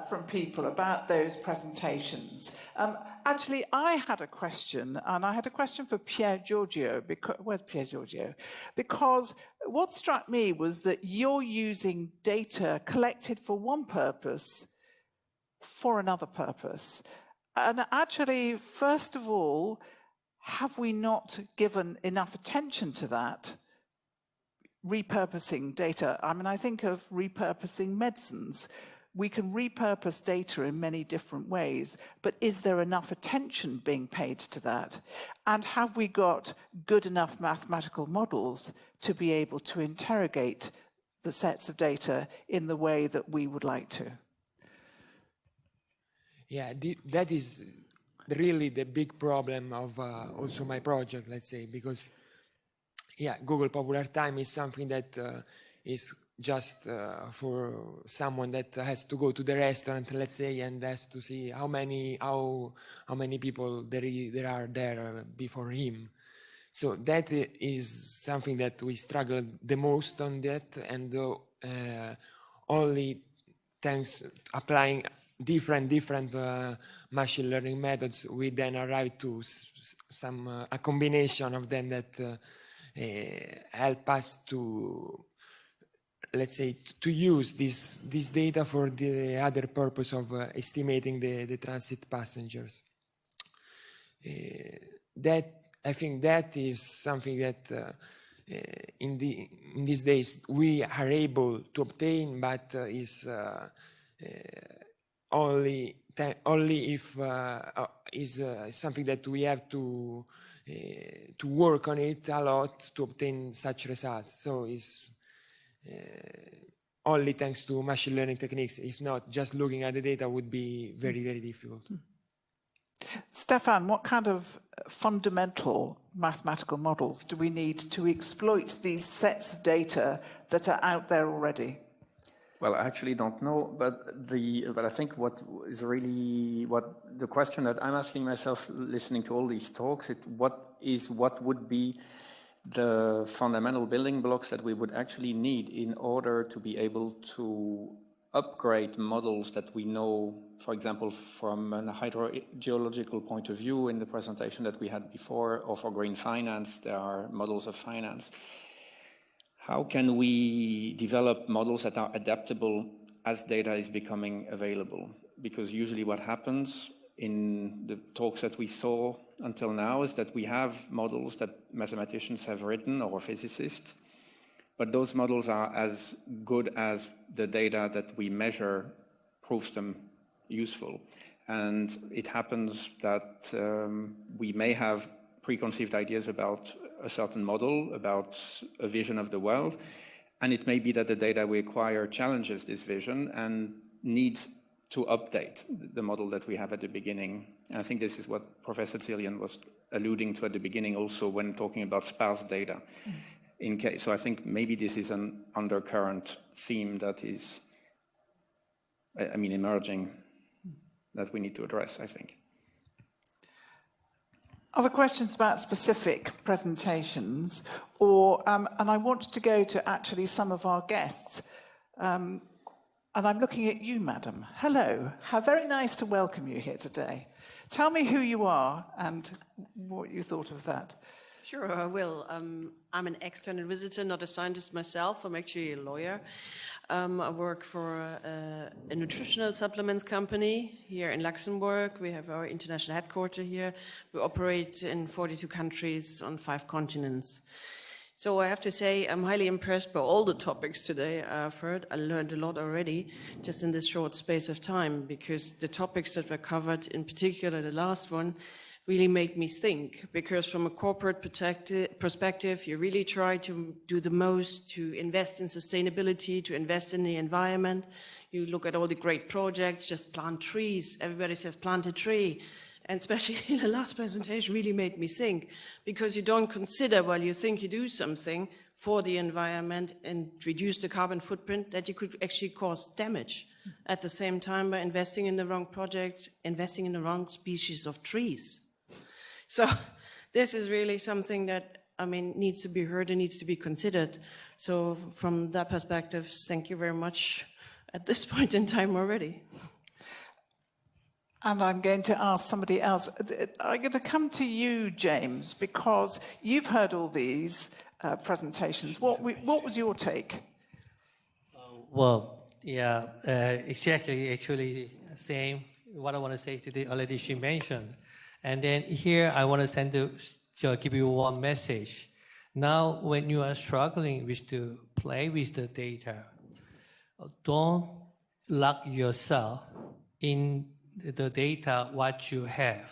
from people about those presentations. Actually, I had a question, and I had a question for Pier Giorgio. Where's Pier Giorgio? Because what struck me was that you're using data collected for one purpose for another purpose. And actually, first of all, have we not given enough attention to that? Repurposing data. I mean, I think of repurposing medicines. We can repurpose data in many different ways, but is there enough attention being paid to that? And have we got good enough mathematical models to be able to interrogate the sets of data in the way that we would like to? Yeah, that is really the big problem of also my project, let's say, because yeah, Google Popular Time is something that is just for someone that has to go to the restaurant, let's say, and has to see how many people there are there before him. So that is something that we struggle the most on that, and only thanks applying different machine learning methods, we then arrive to a combination of them that help us to, let's say, to use this data for the other purpose of estimating the transit passengers. I think that is something that in these days we are able to obtain, but is only if is something that we have to work on it a lot to obtain such results. So it's only thanks to machine learning techniques. If not, just looking at the data would be very, very difficult. Stefan, what kind of fundamental mathematical models do we need to exploit these sets of data that are out there already? Well, I actually don't know, but I think what the question that I'm asking myself, listening to all these talks, what would be the fundamental building blocks that we would actually need in order to be able to upgrade models that we know, for example, from a hydrogeological point of view in the presentation that we had before, or for green finance, there are models of finance. How can we develop models that are adaptable as data is becoming available? Because usually what happens in the talks that we saw until now is that we have models that mathematicians have written or physicists, but those models are as good as the data that we measure proves them useful. And it happens that we may have preconceived ideas about a certain model, about a vision of the world, and it may be that the data we acquire challenges this vision and needs to update the model that we have at the beginning. And I think this is what Professor Cillian was alluding to at the beginning also when talking about sparse data. So I think maybe this is an undercurrent theme that is, emerging, that we need to address, I think. Other questions about specific presentations, or and I want to go to actually some of our guests. And I'm looking at you, madam. Hello. How very nice to welcome you here today. Tell me who you are and what you thought of that. Sure, I will. I'm an external visitor, not a scientist myself. I'm actually a lawyer. I work for a nutritional supplements company here in Luxembourg. We have our international headquarters here. We operate in 42 countries on 5 continents. So I have to say I'm highly impressed by all the topics today I've heard. I learned a lot already just in this short space of time, because the topics that were covered, in particular the last one, really made me think, because from a corporate perspective, you really try to do the most to invest in sustainability, to invest in the environment. You look at all the great projects, just plant trees. Everybody says plant a tree. And especially in the last presentation really made me think, because you don't consider while you think you do something for the environment and reduce the carbon footprint, that you could actually cause damage at the same time by investing in the wrong project, investing in the wrong species of trees. So this is really something that, needs to be heard and needs to be considered. So from that perspective, thank you very much at this point in time already. And I'm going to ask somebody else. I'm going to come to you, James, because you've heard all these presentations. What was your take? Well, yeah, exactly, actually, same. What I want to say today already she mentioned. And then here I want to give you one message. Now, when you are struggling with to play with the data, don't lock yourself in the data what you have.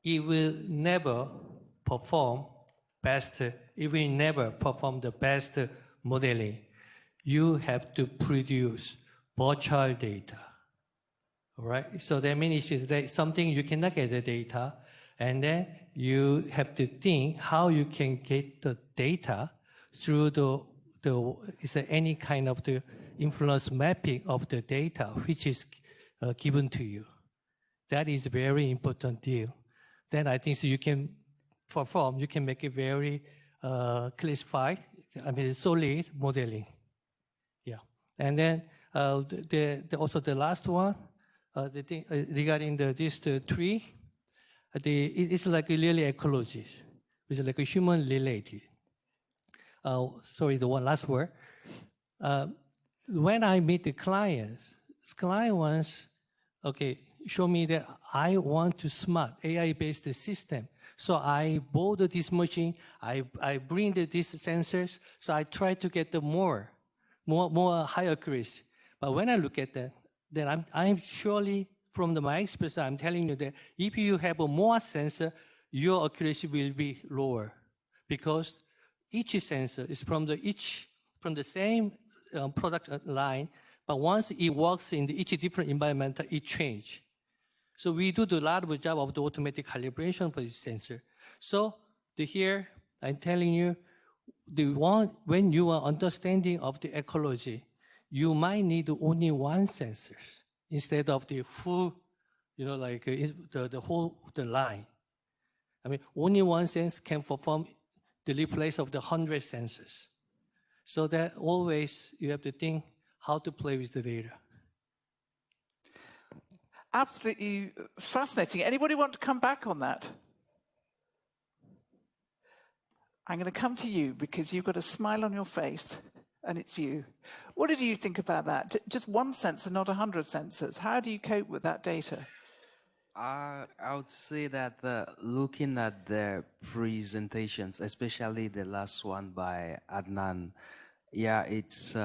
It will never perform best. It will never perform the best modeling. You have to produce virtual data. All right? So that means it's something you cannot get the data, and then you have to think how you can get the data through is there any kind of the influence mapping of the data which is given to you. That is a very important deal. Then I think so you can perform, you can make a very classified, solid modeling. Yeah. And then also the last one, the thing regarding these three, it's like a really ecology, which is like a human related. Sorry, the one last word. When I meet the clients wants, okay, show me that I want to smart AI-based system. So I bought this machine, I bring these sensors, so I try to get the more high accuracy. But when I look at that, then I'm surely, from my experience, I'm telling you that if you have a more sensor, your accuracy will be lower, because each sensor is from the same product line, but once it works in each different environment, it changes. So we do the lot of job of the automatic calibration for this sensor. So here I'm telling you, when you are understanding of the ecology, you might need only one sensor instead of the full, like the line. I mean, only one sensor can perform the replace of the 100 sensors. So that always you have to think how to play with the data. Absolutely fascinating. Anybody want to come back on that? I'm going to come to you because you've got a smile on your face, and it's you. What did you think about that? Just one sensor, not 100 sensors. How do you cope with that data? I would say that looking at the presentations, especially the last one by Adnan, yeah, it's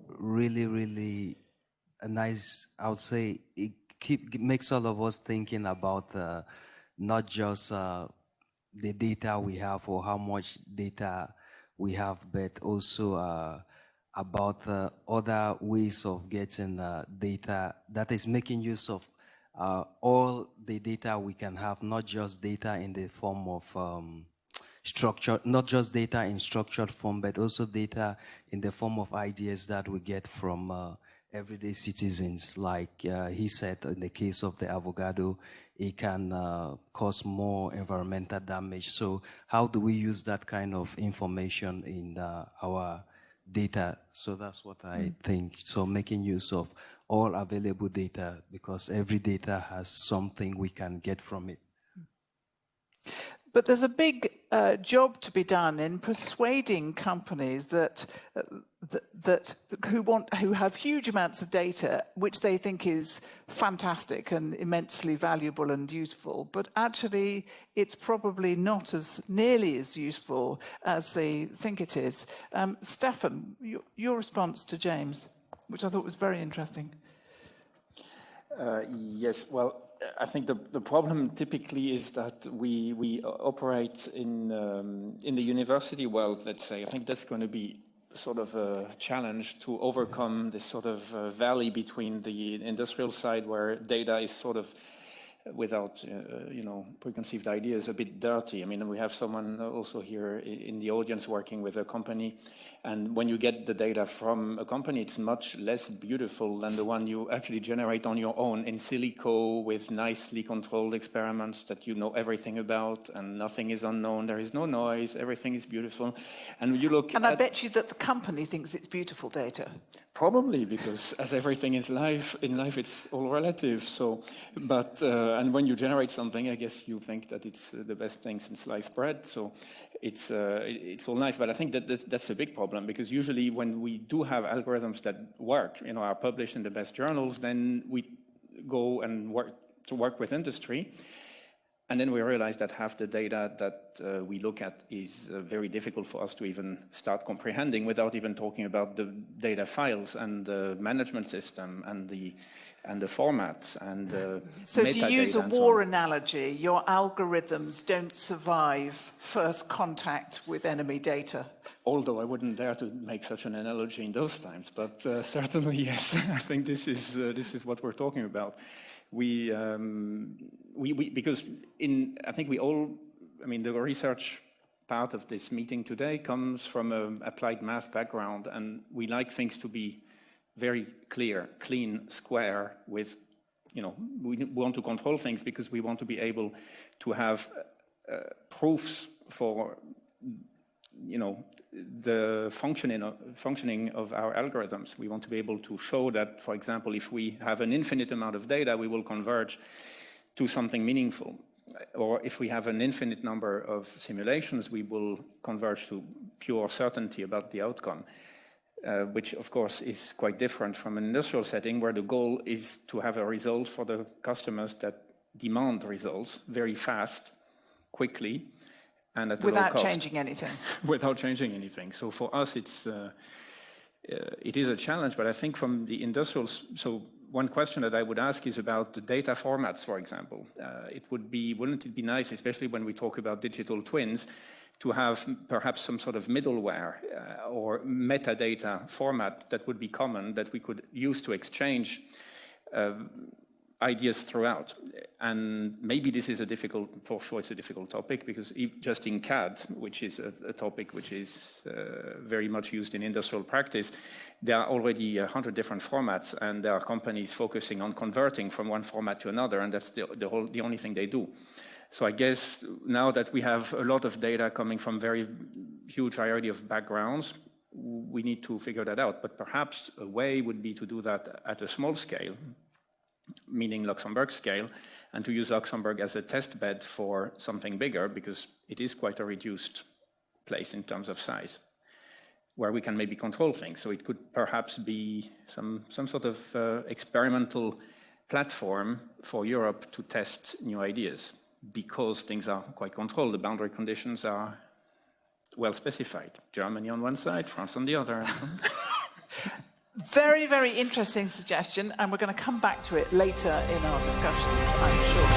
really, really a nice, I would say, it makes all of us thinking about not just the data we have or how much data we have, but also about other ways of getting data that is making use of all the data we can have, not just data in the form of structure, not just data in structured form, but also data in the form of ideas that we get from everyday citizens. Like he said, in the case of the avocado, it can cause more environmental damage. So how do we use that kind of information in our data? So that's what I think. So making use of all available data, because every data has something we can get from it. But there's a big job to be done in persuading companies who have huge amounts of data, which they think is fantastic and immensely valuable and useful, but actually it's probably not nearly as useful as they think it is. Stefan, your response to James, which I thought was very interesting. Yes, well, I think the problem typically is that we operate in the university world, let's say. I think that's going to be sort of a challenge to overcome this sort of valley between the industrial side, where data is sort of without preconceived ideas, a bit dirty. I mean, we have someone also here in the audience working with a company, and when you get the data from a company, it's much less beautiful than the one you actually generate on your own in silico with nicely controlled experiments that you know everything about, and nothing is unknown, there is no noise, everything is beautiful. And you look and I bet you that the company thinks it's beautiful data. Probably, because as everything in life, it's all relative. So, but and when you generate something, I guess you think that it's the best thing since sliced bread. So, it's all nice. But I think that's a big problem, because usually when we do have algorithms that work, are published in the best journals, then we go and work with industry. And then we realize that half the data that we look at is very difficult for us to even start comprehending, without even talking about the data files and the management system and the formats and so metadata. To use a war analogy, your algorithms don't survive first contact with enemy data. Although I wouldn't dare to make such an analogy in those times, but certainly yes, I think this is what we're talking about. Because I think we all, the research part of this meeting today comes from an applied math background, and we like things to be very clear, clean, square with, we want to control things because we want to be able to have proofs for, the functioning of our algorithms. We want to be able to show that, for example, if we have an infinite amount of data, we will converge to something meaningful. Or if we have an infinite number of simulations, we will converge to pure certainty about the outcome, which of course is quite different from an industrial setting, where the goal is to have a result for the customers that demand results very fast, quickly, and at a low cost. Without changing anything. Without changing anything. So for us, it is a challenge, but I think from the industrials, so one question that I would ask is about the data formats, for example. Wouldn't it be nice, especially when we talk about digital twins, to have perhaps some sort of middleware or metadata format that would be common, that we could use to exchange ideas throughout. And maybe this is it's a difficult topic, because just in CAD, which is a topic which is very much used in industrial practice, there are already 100 different formats, and there are companies focusing on converting from one format to another, and that's the only thing they do. So I guess now that we have a lot of data coming from very huge variety of backgrounds, we need to figure that out. But perhaps a way would be to do that at a small scale, meaning Luxembourg scale, and to use Luxembourg as a test bed for something bigger, because it is quite a reduced place in terms of size, where we can maybe control things. So it could perhaps be some sort of experimental platform for Europe to test new ideas, because things are quite controlled. The boundary conditions are well specified. Germany on one side, France on the other. Very, very interesting suggestion, and we're going to come back to it later in our discussions, I'm sure.